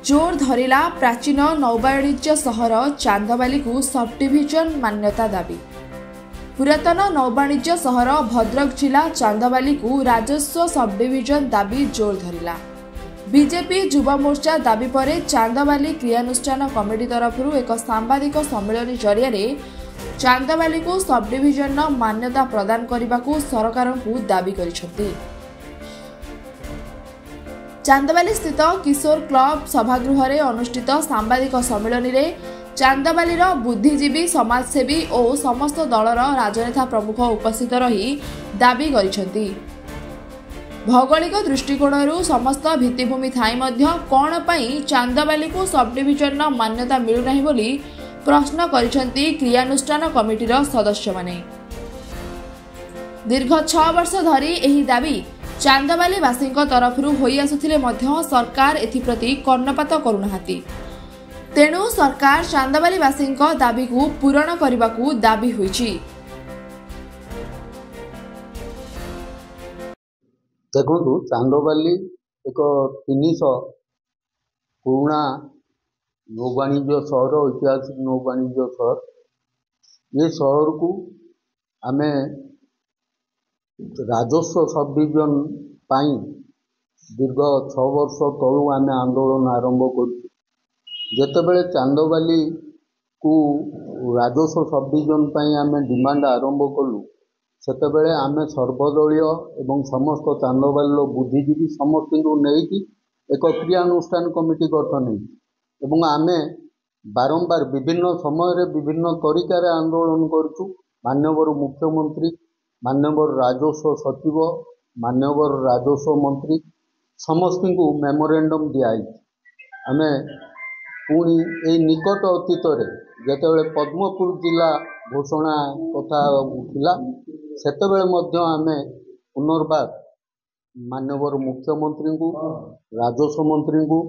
जोर धरिला प्राचीन नौवाणिज्य सहर चांदबाली को सब डिविजन मान्यता दाबी। पुरातन नौवाणिज्य सहर भद्रक जिला चांदबाली को राजस्व सब डिविजन दाबी जोर धरिला। बीजेपी युवा मोर्चा दाबी पर चांदबाली क्रियानुष्ठान कमिटी तरफ एक सांबादिक सम्मेलन जरिया चांदबाली को सब डिविजन मान्यता प्रदान करने को सरकार को दाबी करिसेंती। चांदबाली स्थित किशोर क्लब सभागृह में अनुष्ठित सांबादिक सम्मेलन में चांदबालीर बुद्धिजीवी समाजसेवी और समस्त दलर राजनेता प्रमुख उपस्थित रही दाबी करिसेंती। भौगोलिक दृष्टिकोण समस्त भित्तिभूमि थाई कौन पई चांदबाली को सब डिविजन मान्यता मिलुना बोली प्रश्न करिसेंती क्रियानुष्ठान कमिटीर सदस्य माने। दीर्घ 6 वर्ष धरी एही दाबी चांदबाली वासी तरफ होई आसुथिले मध्य सरकार एथिप्रति कर्णपात करुनाहांती। तेणु सरकार चांदबाली वासी दाबी को पूरण करने को दाबी होईछि। देखु चांदबाली एक 300 पुराणा नौवाणिज्य सहर, ऐतिहासिक नौवाणिज्य सहर। ये सहर को आमे राजस्व सब डिविजन पाई दीर्घ 6 वर्ष तलू आमे आंदोलन आरंभ करूँ। जेतेबेले चांदबाली को राजस्व सब डिविजन पाई आमे डिमांड आरंभ कलु, सेतेबेले आमे सर्वदलीय एवं समस्त चांदबाली बुद्धिजीवी समस्त नहीं एक क्रियानुष्ठान कमिटी गठन एवं आमे बारंबार विभिन्न समय विभिन्न तरीका आंदोलन करूँ। माननीय मुख्यमंत्री, माननीय राजस्व सचिव, माननीय राजस्व मंत्री समस्त को मेमोरेंडम दिखाई। आमे पुणी ए निकट अतीत जेतेबेले पद्मपुर जिला घोषणा कथा उठिला, सेतेबेले आमे पुनर्बार माननीय मुख्यमंत्री को, राजस्व मंत्री को,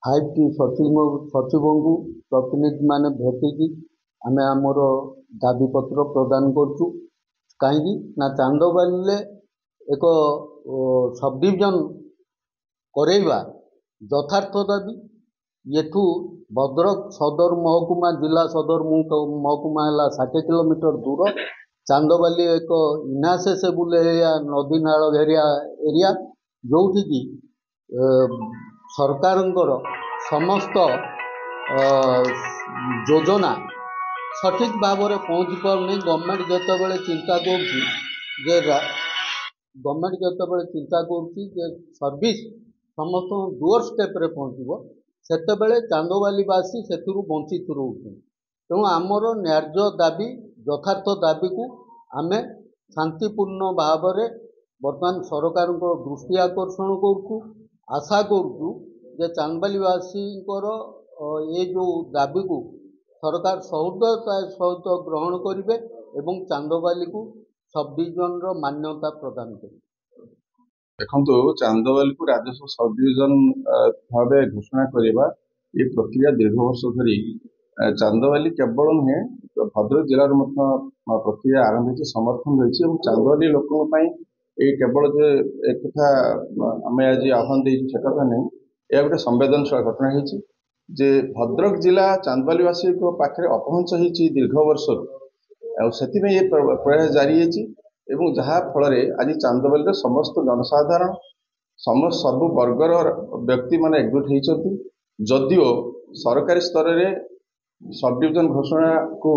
5टी सचिव को प्रतिनिधि माने भेटिकी आमे आमर दाबीपत्र प्रदान करछु। कहीं ना चांदबाली एक सब डिविजन करेवा यथार्थ दाबी। येठू भद्रक सदर महकुमा, जिला सदर महकुमा है 60 किलोमीटर दूर। चांदबाली एक इनासेसेबुल एरिया, नदी नाल घेरिया एरिया, जोठी की सरकारंकर समस्त योजना सठिक भाव में पहुँची पारनी। गवर्नमेंट जितेबाला चिंता कर सर्विस समस्त डोर स्टेप रे पहुँचो, सेतेबेले चांदबालीवासी से वंचित रोचे। तेणु आमर न्याय्य दाबी, यथार्थ दाबी को आमे शांतिपूर्ण भाव में बर्तमान सरकार दृष्टि आकर्षण करूँ। आशा करूँ जे चांदबालीवासी ये जो दाबी को सरकार सहृदयता सहित ग्रहण करेंगे एवं चांदबाली को सब डिविजन मान्यता प्रदान करेंगे। देखो चांदबाली को राजस्व सब डिविजन भाव घोषणा करवा ये प्रक्रिया दीर्घ वर्ष धरी चांदबाली केवल नुहे भद्रक जिलार प्रक्रिया आरंभ हो समर्थन रही। चांदबाली लोकों ये केवल जे एक कथा आम आज आह्वान देचु से कथा नहीं, यह गोटे संवेदनशील घटना है जे भद्रक जिला चांदबालीवासी पाखे अपहंच होती दीर्घ वर्ष से ये प्रयास जारी है। जहाँ फल आज चांदबाली समस्त जनसाधारण समस्त सब वर्गर व्यक्ति माने एकजुट होती। जदिओ सरकारी स्तर में सब डिविजन घोषणा को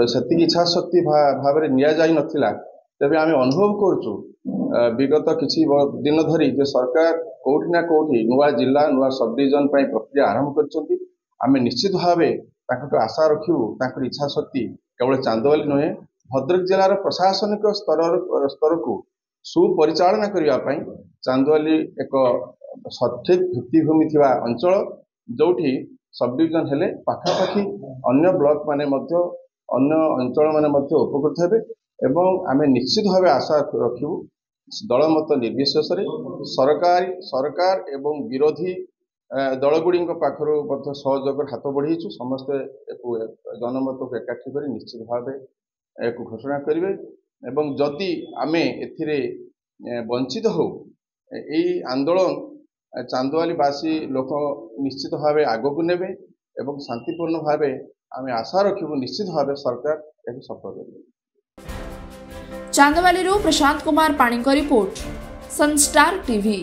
सेतिकी इच्छा शक्ति भाव में नि जाई नथिला, तेबे आमे अनुभव करचु विगत किछि दिन धरी जे सरकार कोठी ना कोठी नुआ जिला नुआ सब डिविजन पई प्रक्रिया आरंभ करचंती। आमे निश्चित भावे ताकटो आशा रखिबु ताकर इच्छा शक्ति केवल चांदबाली नुहे भद्रक जिलार प्रशासनिक स्तर को सुपरिचालना करबा पई चांदबाली एक सठिक भित्तिभूमि थिबा अंचल जोठी सब डिविजन हेले पाखापाखि अन्य ब्लॉक माने मध्य अन्य अंचल माने मध्य उपकृत हेबे। एवं आमे निश्चित भावे आशा रखिबु दलमत निर्विशेष सरकार एवं विरोधी दलगुड़ी पाखर सहयोग हाथ बढ़ेचु। समस्ते जनमत को एकाठी कर निश्चित भाव एक घोषणा करेंगे। जदि आमे एथिरे वंचित हो यही आंदोलन ଚାନ୍ଦବାଲିବାସୀ ଲୋକ ନିଶ୍ଚିତ ଭାବେ ଆଗକୁ ନେବେ ଏବଂ ଶାନ୍ତିପୂର୍ଣ୍ଣ ଭାବେ ଆମେ ଆଶା ରଖିବୁ ନିଶ୍ଚିତ ଭାବେ ସରକାର ଏହାକୁ ସଫଳ କରିବେ। ଚାନ୍ଦବାଲିରୁ ପ୍ରଶାନ୍ତ କୁମାର ପାଣିଙ୍କ ରିପୋର୍ଟ, ସନଷ୍ଟାର ଟିଭି।